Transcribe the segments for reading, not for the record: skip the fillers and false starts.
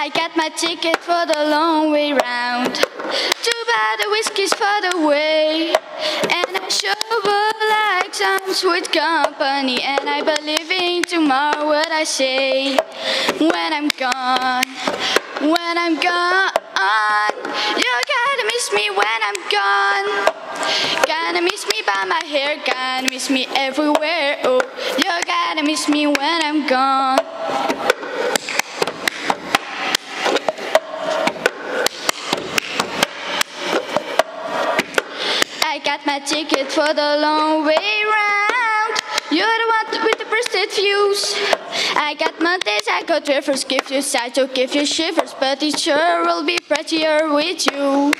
I got my ticket for the long way round. Too bad the whiskey's far away, and I sure would like some sweet company. And I believe in tomorrow what I say. When I'm gone, when I'm gone, you gotta miss me when I'm gone. Gonna miss me by my hair, gonna miss me everywhere. Oh, you gotta miss me when I'm gone. I got my ticket for the long way round. You're the one with the bursted views. I got Mondays, I got rivers, give you sighs, so give you shivers. But it sure will be prettier with you.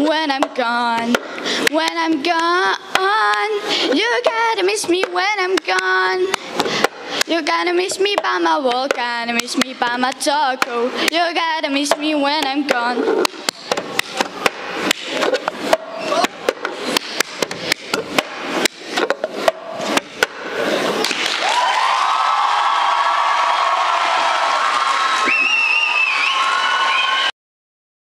When I'm gone, when I'm gone, you gotta miss me when I'm gone. You gotta miss me by my walk, gotta miss me by my taco. You gotta miss me when I'm gone.